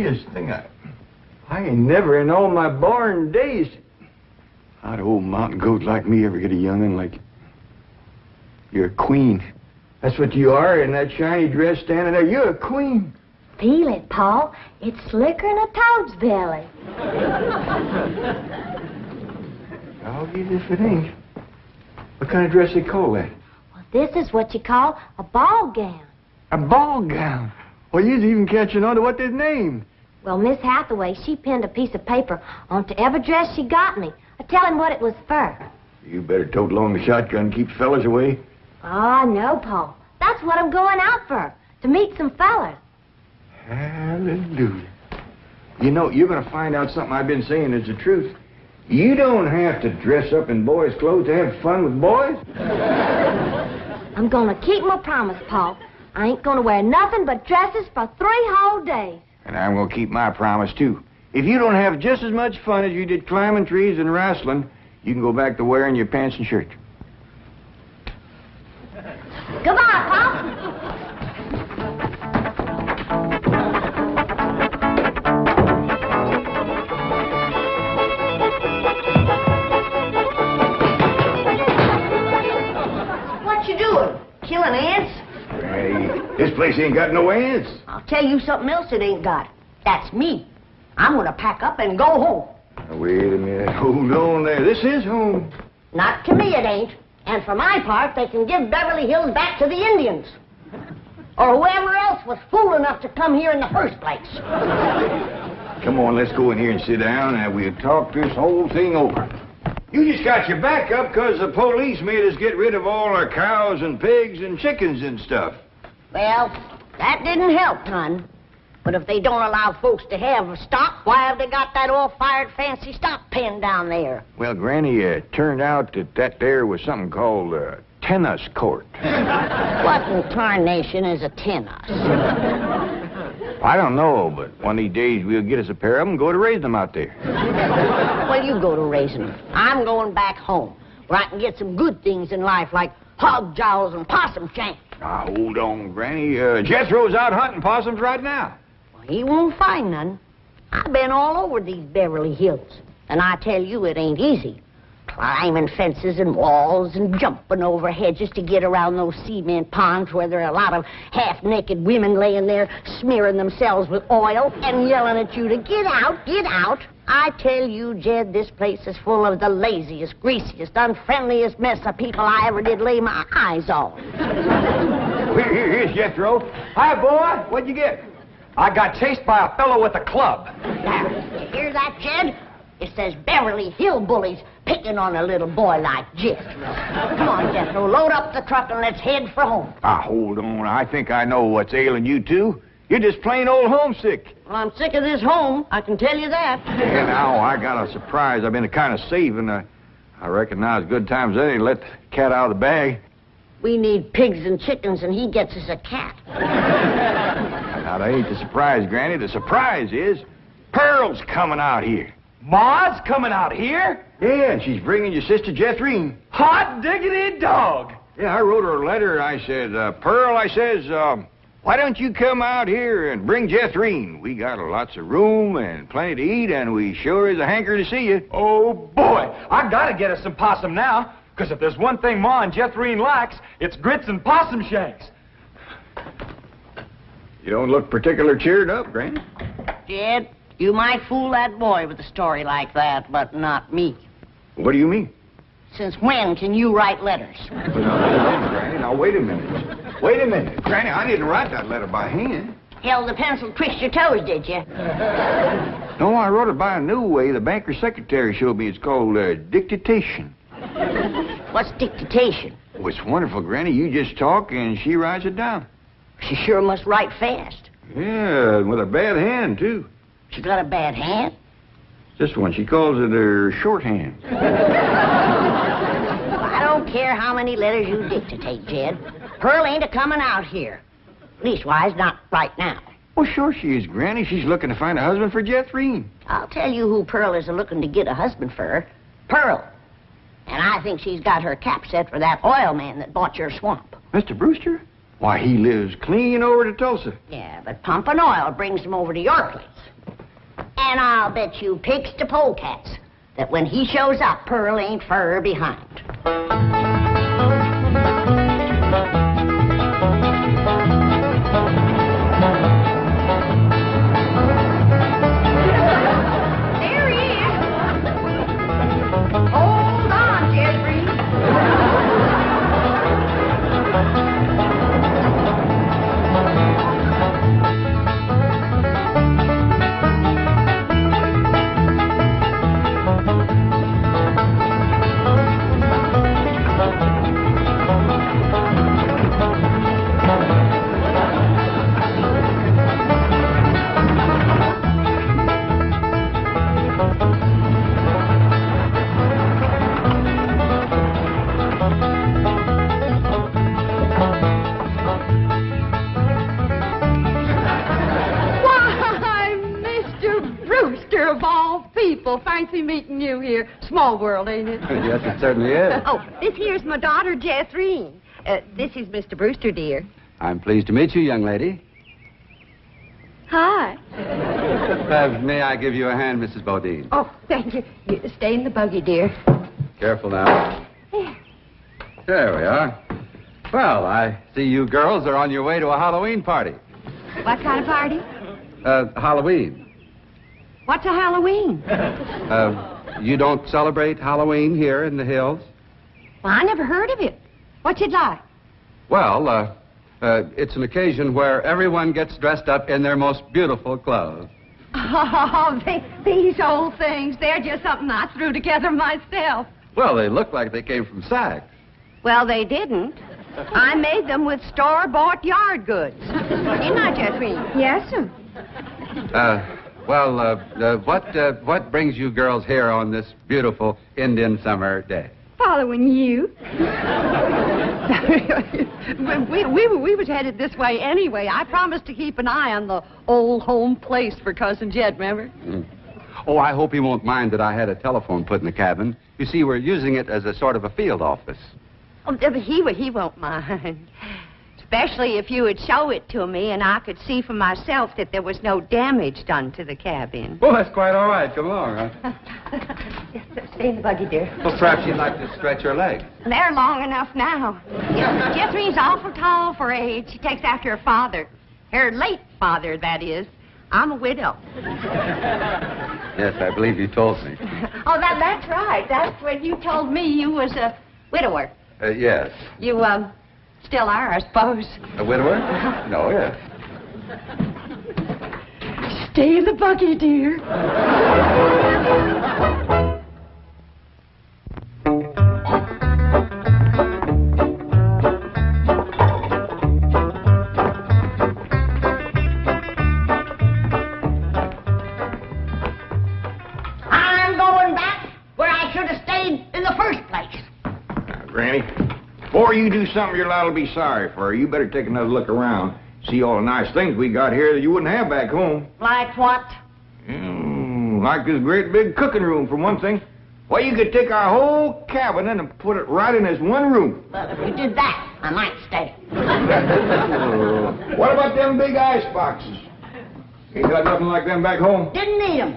funniest thing I ain't never in all my born days. how'd old mountain goat like me ever get a young'un like you? You're a queen. That's what you are in that shiny dress standing there. You're a queen. Feel it, Paul. It's slicker than a toad's belly. I'll get it if it ain't. What kind of dress they call that? Well, this is what you call a ball gown. A ball gown? Well, you's even catching on to what they're named. Well, Miss Hathaway, she pinned a piece of paper onto every dress she got me, telling what it was for. You better tote along the shotgun and keep fellas away. Oh, no, Paul. That's what I'm going out for, to meet some fellas. Hallelujah. You know, you're going to find out something I've been saying is the truth. You don't have to dress up in boys' clothes to have fun with boys. I'm going to keep my promise, Paul. I ain't going to wear nothing but dresses for 3 whole days. And I'm going to keep my promise, too. If you don't have just as much fun as you did climbing trees and wrestling, you can go back to wearing your pants and shirt. Goodbye, Paul. What you doing? Killing ants? Hey, this place ain't got no ants. I'll tell you something else it ain't got. That's me. I'm gonna pack up and go home. Now, wait a minute. Hold on there. This is home. Not to me it ain't. And for my part, they can give Beverly Hills back to the Indians. Or whoever else was fool enough to come here in the first place. Come on, let's go in here and sit down and we'll talk this whole thing over. You just got your back up because the police made us get rid of all our cows and pigs and chickens and stuff. Well, that didn't help none. But if they don't allow folks to have a stock, why have they got that all-fired fancy stock pen down there? Well, Granny, it turned out that there was something called a tennis court. What in tarnation is a tennis? I don't know, but one of these days we'll get us a pair of them and go to raise them out there. Well, you go to raising them. I'm going back home, where I can get some good things in life, like hog jowls and possum shanks. Now, hold on, Granny. Jethro's out hunting possums right now. He won't find none. I've been all over these Beverly Hills, and I tell you it ain't easy. Climbing fences and walls and jumping over hedges to get around those cement ponds where there are a lot of half-naked women laying there smearing themselves with oil and yelling at you to get out, get out. I tell you, Jed, this place is full of the laziest, greasiest, unfriendliest mess of people I ever did lay my eyes on. Here's Jethro. Hi, boy. What'd you get? I got chased by a fellow with a club. Now, you hear that, Jed? It says Beverly Hillbillies picking on a little boy like Jethro. Come on, Jethro, load up the truck and let's head for home. Hold on. I think I know what's ailing you two. You're just plain old homesick. Well, I'm sick of this home, I can tell you that. Yeah, now, I got a surprise I've been kind of saving. I reckon now's good times any to let the cat out of the bag. We need pigs and chickens, and he gets us a cat. Now, that ain't the surprise, Granny. The surprise is Pearl's coming out here. Ma's coming out here? Yeah, and she's bringing your sister Jethrine. Hot diggity dog. Yeah, I wrote her a letter. I said, Pearl, I says, why don't you come out here and bring Jethrine? We got lots of room and plenty to eat, and we sure is a hanker to see you. Oh, boy. I gotta get us some possum now, because if there's one thing Ma and Jethrine likes, it's grits and possum shanks. You don't look particular cheered up, Granny. Jed, you might fool that boy with a story like that, but not me. What do you mean? Since when can you write letters? Well, now, hold on, Granny. Now, wait a minute. Wait a minute. Granny, I didn't write that letter by hand. Held the pencil twixt your toes, did you? No, I wrote it by a new way. The banker's secretary showed me. It's called dictation. What's dictation? Oh, it's wonderful, Granny. You just talk and she writes it down. She sure must write fast. Yeah, with a bad hand, too. She got a bad hand? This one, she calls it her shorthand. I don't care how many letters you dictate, Jed. Pearl ain't a-coming out here. Leastwise, not right now. Well, sure she is, Granny. She's looking to find a husband for Jethrine. I'll tell you who Pearl is a-looking to get a husband for her. Pearl. And I think she's got her cap set for that oil man that bought your swamp. Mr. Brewster? Why, he lives clean over to Tulsa. Yeah, but pumping oil brings him over to your place. And I'll bet you pigs to polecats that when he shows up, Pearl ain't fur behind. There he is. Hold on, Jeffrey. Of all people, fancy meeting you here. Small world, ain't it? Yes, it certainly is. Oh, this here's my daughter, Jethreen. This is Mr. Brewster, dear. I'm pleased to meet you, young lady. Hi. May I give you a hand, Mrs. Bodine? Oh, thank you. You stay in the buggy, dear. Careful now. There we are. Well, I see you girls are on your way to a Halloween party. What kind of party? Halloween. What's a Halloween? You don't celebrate Halloween here in the hills? Well, I never heard of it. What's it like? Well, it's an occasion where everyone gets dressed up in their most beautiful clothes. Oh, these old things, they're just something I threw together myself. Well, they look like they came from Saks. Well, they didn't. I made them with store-bought yard goods. Didn't I, Jethreen? Yes, sir. What brings you girls here on this beautiful Indian summer day? Following you. we was headed this way anyway. I promised to keep an eye on the old home place for Cousin Jed, remember? Oh, I hope he won't mind that I had a telephone put in the cabin. You see, we're using it as a sort of a field office. Oh, he won't mind. Especially if you would show it to me and I could see for myself that there was no damage done to the cabin. Well, that's quite all right. Come along, huh? Stay in the buggy, dear. Well, perhaps you'd like to stretch your legs. They're long enough now. Jethreen's awful tall for age. She takes after her father. Her late father, that is. I'm a widow. Yes, I believe you told me. Oh, that's right. That's when you told me you was a widower. Yes. You, still are, I suppose. A widower? No, yes. Stay in the buggy, dear. I'm going back where I should have stayed in the first place. Now, Granny, before you do something you're liable to be sorry for, you better take another look around. See all the nice things we got here that you wouldn't have back home. Like what? Like this great big cooking room, for one thing. Why, you could take our whole cabin and put it right in this one room. Well, if you did that, I might stay. What about them big ice boxes? Ain't got nothing like them back home. Didn't need 'em.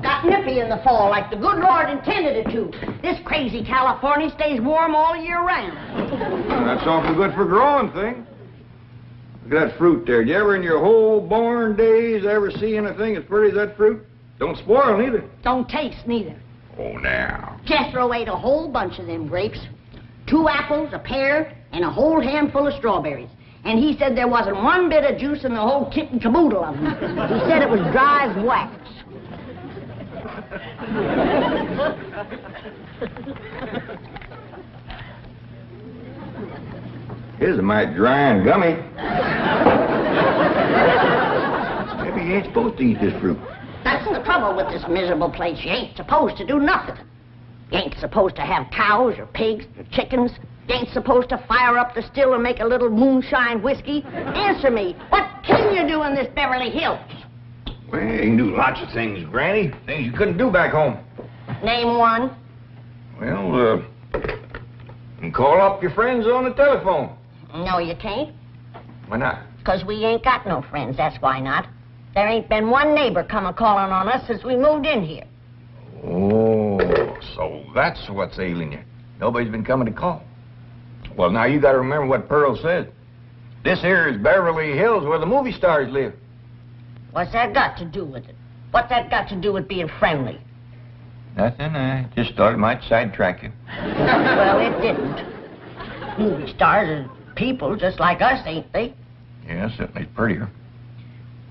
Got nippy in the fall like the good Lord intended it to. This crazy California stays warm all year round. That's awful good for growing things. Look at that fruit there. Did you ever in your whole born days ever see anything as pretty as that fruit? Don't spoil neither. Don't taste neither. Oh, now. Jethro ate a whole bunch of them grapes. 2 apples, a pear, and a whole handful of strawberries. And he said there wasn't one bit of juice in the whole kit and caboodle of them. He said it was dry as wax. Here's a mite dry and gummy. Maybe you ain't supposed to eat this fruit. That's the trouble with this miserable place. You ain't supposed to do nothing. You ain't supposed to have cows or pigs or chickens. You ain't supposed to fire up the still and make a little moonshine whiskey. Answer me, what can you do in this Beverly Hills? Well, you can do lots of things, Granny. Things you couldn't do back home. Name one. Well, you can call up your friends on the telephone. No, you can't. Why not? 'Cause we ain't got no friends, that's why not. There ain't been one neighbor come a-calling on us since we moved in here. Oh, so that's what's ailing you. Nobody's been coming to call. Well, now you got to remember what Pearl said. This here is Beverly Hills where the movie stars live. What's that got to do with it? What's that got to do with being friendly? Nothing. I just thought it might sidetrack you. Well, it didn't. Movie stars are people just like us, ain't they? Yeah, certainly prettier.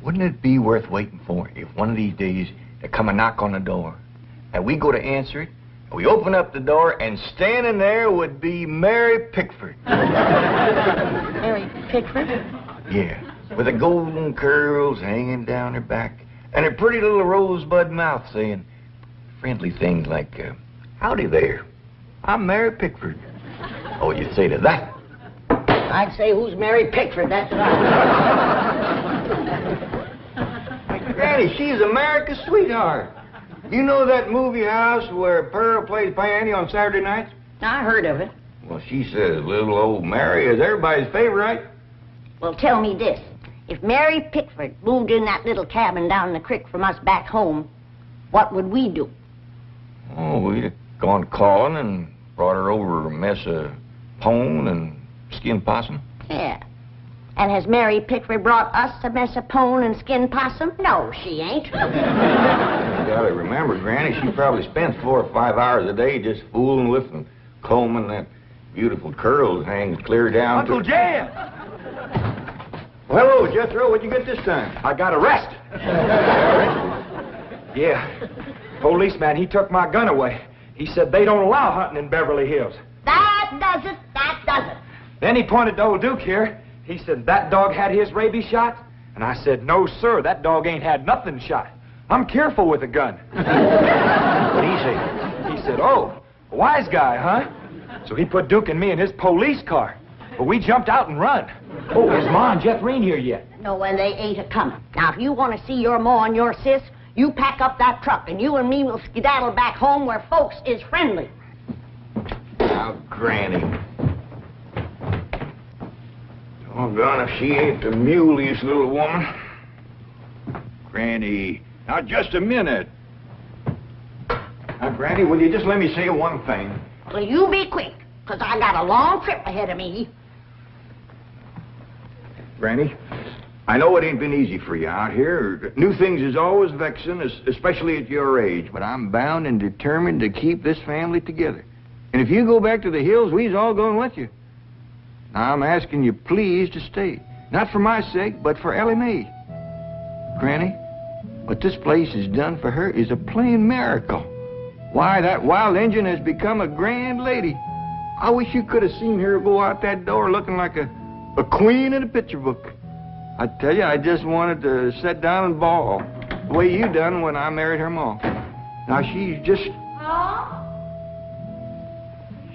Wouldn't it be worth waiting for if one of these days they come a knock on the door and we go to answer it, and we open up the door and standing there would be Mary Pickford. Mary Pickford? Yeah, with the golden curls hanging down her back and her pretty little rosebud mouth saying friendly things like, howdy there, I'm Mary Pickford. Oh, you'd say to that? I'd say, who's Mary Pickford? That's right. Granny, she's America's sweetheart. You know that movie house where Pearl plays piano on Saturday nights? I heard of it. Well, she says little old Mary is everybody's favorite. Well, tell me this. If Mary Pickford moved in that little cabin down the creek from us back home, what would we do? Oh, we'd have gone calling and brought her over a mess of pone and skinned possum. Yeah. And has Mary Pickford brought us a mess of pone and skinned possum? No, she ain't. You gotta remember, Granny, she probably spends 4 or 5 hours a day just fooling with and combing that beautiful curls hangs clear down Uncle to... Jed! Well, hello, Jethro. What'd you get this time? I got arrested. Yeah. Policeman, he took my gun away. He said they don't allow hunting in Beverly Hills. That does it. That does it. Then he pointed to old Duke here. He said that dog had his rabies shot. And I said, no, sir, that dog ain't had nothing shot. I'm careful with a gun. What'd he say? He said, oh, a wise guy, huh? So he put Duke and me in his police car. But we jumped out and run. Oh, is Ma and Jethro here yet? No, and they ain't a-coming. Now, if you want to see your ma and your sis, you pack up that truck, and you and me will skedaddle back home where folks is friendly. Now, Granny. Doggone if she ain't the muleyest little woman. Granny, now just a minute. Now, Granny, will you just let me say one thing? Well, you be quick, because I got a long trip ahead of me. Granny, I know it ain't been easy for you out here. New things is always vexing, especially at your age, but I'm bound and determined to keep this family together. And if you go back to the hills, we's all going with you. Now, I'm asking you please to stay. Not for my sake, but for Ellie Mae. Granny, what this place has done for her is a plain miracle. Why, that wild Injun has become a grand lady. I wish you could have seen her go out that door looking like a queen in a picture book. I tell you, I just wanted to sit down and bawl, the way you done when I married her ma. Now, she's just... Oh?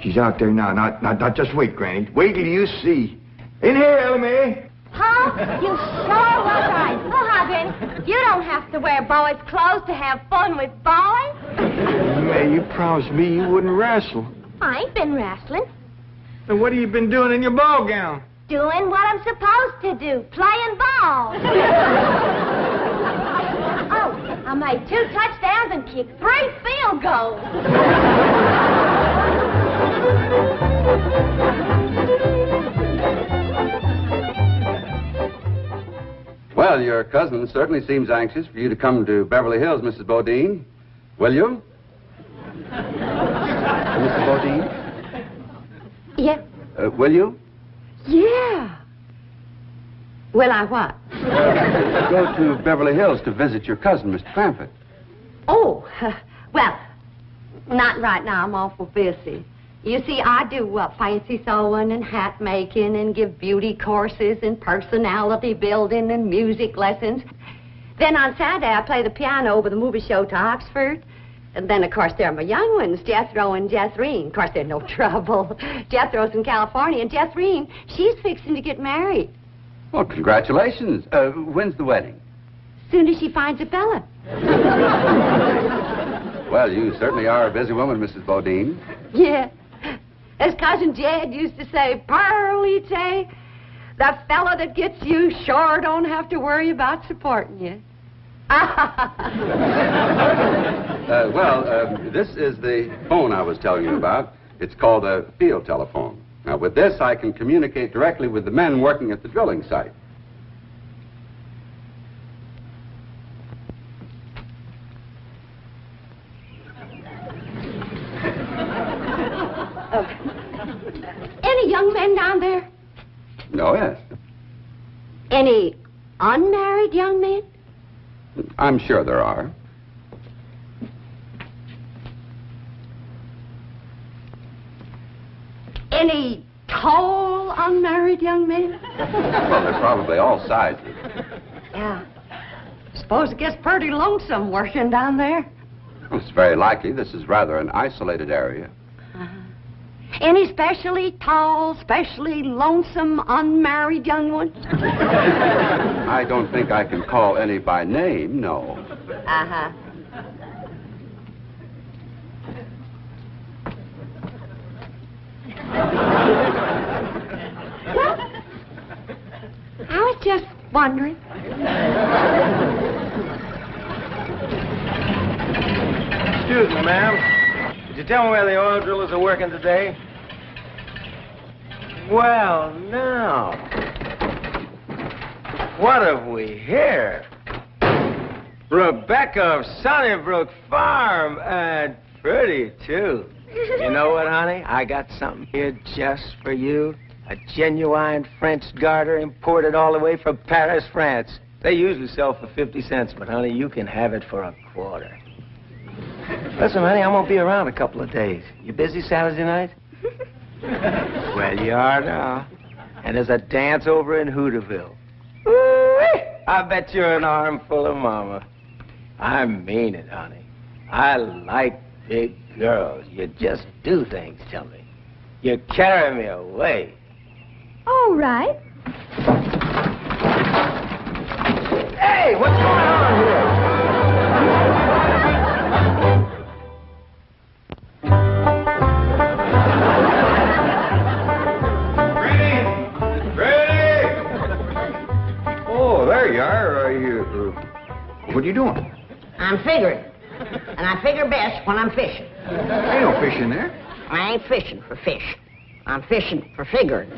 She's out there now. Now, just wait, Granny. Wait till you see. In here, Ellie Mae. Huh? You sure was right. Oh, hi, Benny. You don't have to wear boys' clothes to have fun with boys. May, you promised me you wouldn't wrestle. I ain't been wrestling. Then what have you been doing in your ball gown? Doing what I'm supposed to do, playing ball. Oh, I made 2 touchdowns and kicked 3 field goals. Well, your cousin certainly seems anxious for you to come to Beverly Hills, Mrs. Bodine. Will you? Mrs. Bodine? Yeah. Will you? Yeah. Will I what? Go to Beverly Hills to visit your cousin, Mr. Cramford. Oh, well, not right now. I'm awful busy. You see, I do fancy sewing and hat making and give beauty courses and personality building and music lessons. Then on Saturday, I play the piano over the movie show to Oxford. And then, of course, there are my young ones, Jethro and Jethrine. Of course, they're no trouble. Jethro's in California, and Jethrine, she's fixing to get married. Well, congratulations. When's the wedding? Soon as she finds a fella. Well, you certainly are a busy woman, Mrs. Bodine. Yeah. As Cousin Jed used to say, Pearlie J., the fella that gets you sure don't have to worry about supporting you. This is the phone I was telling you about. It's called a field telephone. Now, with this, I can communicate directly with the men working at the drilling site. Any young men down there? Oh, yes. Any unmarried young men? I'm sure there are. Any tall unmarried young men? Well, they're probably all sizes. Yeah. Suppose it gets pretty lonesome working down there. Well, it's very likely. This is rather an isolated area. Any specially tall, specially lonesome, unmarried young ones? I don't think I can call any by name, no. Uh-huh. Well, I was just wondering. Excuse me, ma'am. Could you tell me where the oil drillers are working today? Well, now. What have we here? Rebecca of Sunnybrook Farm, and pretty, too. You know what, honey? I got something here just for you. A genuine French garter imported all the way from Paris, France. They usually sell for 50 cents, but, honey, you can have it for a quarter. Listen, honey, I'm going to be around a couple of days. You busy Saturday night? Well, you are now. And there's a dance over in Hooterville. Ooh-wee! I bet you're an armful of mama. I mean it, honey. I like big girls. You just do things to me. You carry me away. All right. Hey, what's going on here? There you are. What are you doing? I'm figuring. And I figure best when I'm fishing. Ain't no fish in there. I ain't fishing for fish. I'm fishing for figuring.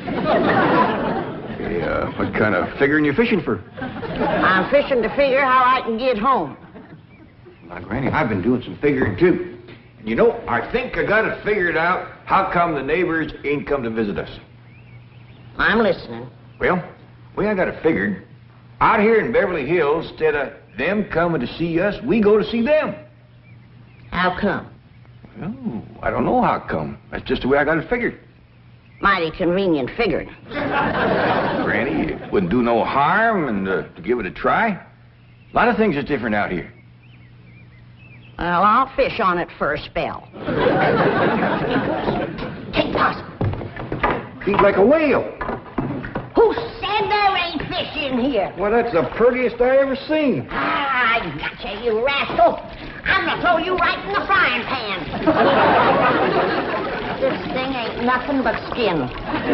Yeah, what kind of figuring you fishing for? I'm fishing to figure how I can get home. Now, Granny, I've been doing some figuring, too. And you know, I think I got it figured out how come the neighbors ain't come to visit us. I'm listening. Well, I got it figured. Out here in Beverly Hills, instead of them coming to see us, we go to see them. How come? Oh, I don't know how come. That's just the way I got it figured. Mighty convenient figuring. Granny, it wouldn't do no harm and to give it a try. A lot of things is different out here. Well, I'll fish on it for a spell. Take possum. Feed like a whale. Who said there ain't fish in here? Well, that's the prettiest I ever seen. Ah, I gotcha, you rascal. I'm gonna throw you right in the frying pan. This thing ain't nothing but skin.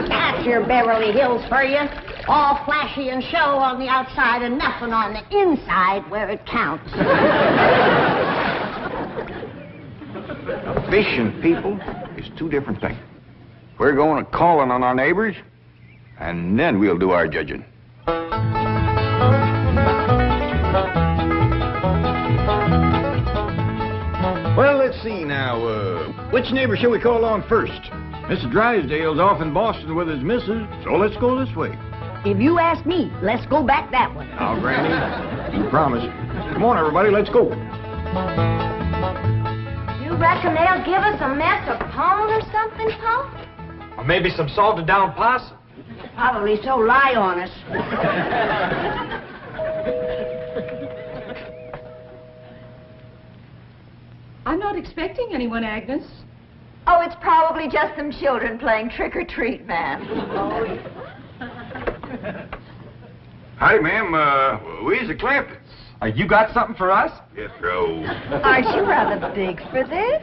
That's your Beverly Hills for you. All flashy and show on the outside and nothing on the inside where it counts. Fish and people is two different things. We're going to calling on our neighbors, and then we'll do our judging. Well, let's see now. Which neighbor shall we call on first? Mr. Drysdale's off in Boston with his missus, so let's go this way. If you ask me, let's go back that way. Now, Granny, you promise. Come on, everybody, let's go. You reckon they'll give us a mess of pone or something, Pa? Or maybe some salted down possum. Probably so lie on us. I'm not expecting anyone, Agnes. Oh, it's probably just some children playing trick-or-treat, ma'am. Howdy, ma'am. We's the Clampets. You got something for us? Yes, sir. Aren't you rather big for this?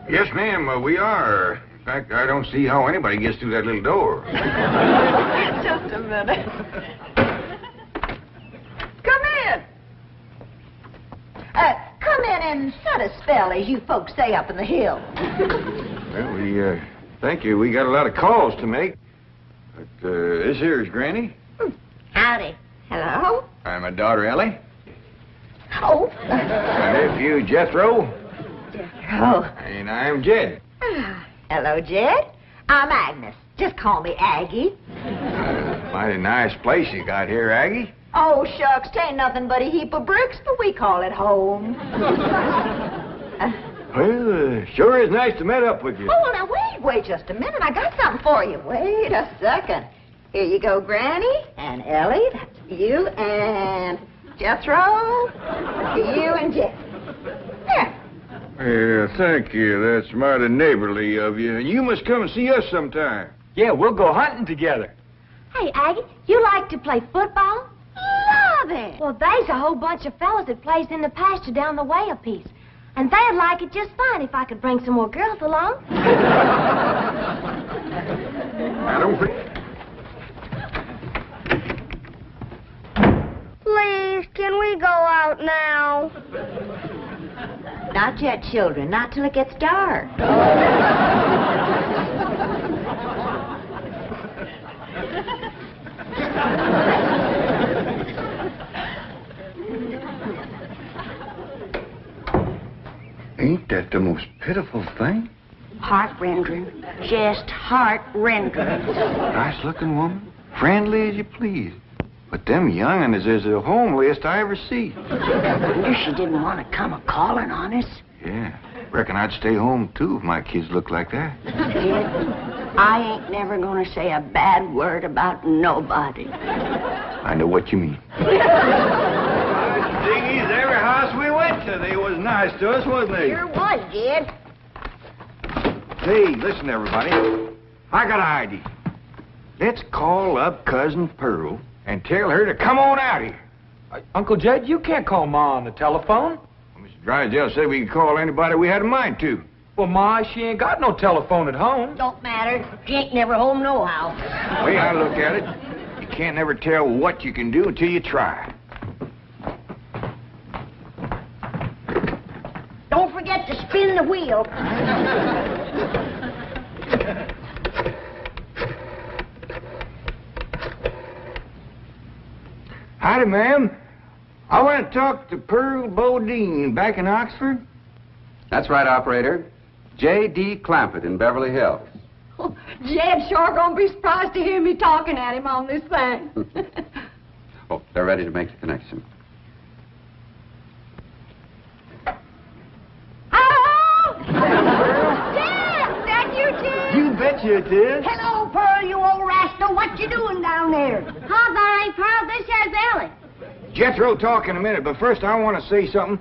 Yes, ma'am, we are. In fact, I don't see how anybody gets through that little door. Just a minute. Come in. and shut a spell, as you folks say up in the hills. Well, thank you. We got a lot of calls to make. But, this here is Granny. Howdy. Hello? I'm my daughter, Ellie. Oh. My nephew, Jethro. Jethro. And I'm Jed. Hello, Jed. I'm Agnes. Just call me Aggie. Mighty nice place you got here, Aggie. Oh, shucks, 'tain't nothing but a heap of bricks, but we call it home. Well, sure is nice to meet up with you. Oh, well, now, wait just a minute. I got something for you. Wait a second. Here you go, Granny, and Ellie, that's you, and Jethro, you and Jed. There. Yeah, thank you. That's mighty neighborly of you. And you must come and see us sometime. Yeah, we'll go hunting together. Hey, Aggie, you like to play football? Love it. Well, there's a whole bunch of fellas that plays in the pasture down the way a piece. And they'd like it just fine if I could bring some more girls along. I don't think... Please, can we go out now? Not yet, children. Not till it gets dark. Ain't that the most pitiful thing? Heart-rending. Just heart-rending. Nice-looking woman. Friendly as you please. But them young'uns is the homeliest I ever see. Wonder she didn't want to come a-calling on us. Yeah. Reckon I'd stay home, too, if my kids looked like that. Jed, I ain't never going to say a bad word about nobody. I know what you mean. Diggies, every house we went to, they was nice to us, wasn't they? Sure was, Jed. Hey, listen, everybody. I got an idea. Let's call up Cousin Pearl and tell her to come on out here. Uncle Jed, you can't call Ma on the telephone. Well, Mr. Drysdale said we could call anybody we had a mind to. Well, Ma, she ain't got no telephone at home. Don't matter. She ain't never home nohow. The way I look at it, you can't never tell what you can do until you try. Don't forget to spin the wheel. Howdy, ma'am. I want to talk to Pearl Bodine back in Oxford. That's right, operator. J.D. Clampett in Beverly Hills. Oh, Jed's sure gonna be surprised to hear me talking at him on this thing. Oh, they're ready to make the connection. Oh! Jed! Is that you, Jed? You betcha it is. Hello, Pearl, you old rascal. What you doing down there? Hi, there ain't Pearl. This here's Ellie. Jethro talk in a minute, but first I want to say something.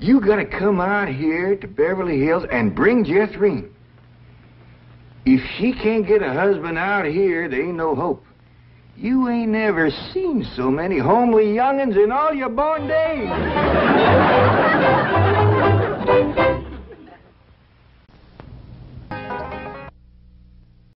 You gotta come out here to Beverly Hills and bring Jethrine. If she can't get a husband out here, there ain't no hope. You ain't never seen so many homely young'uns in all your born days.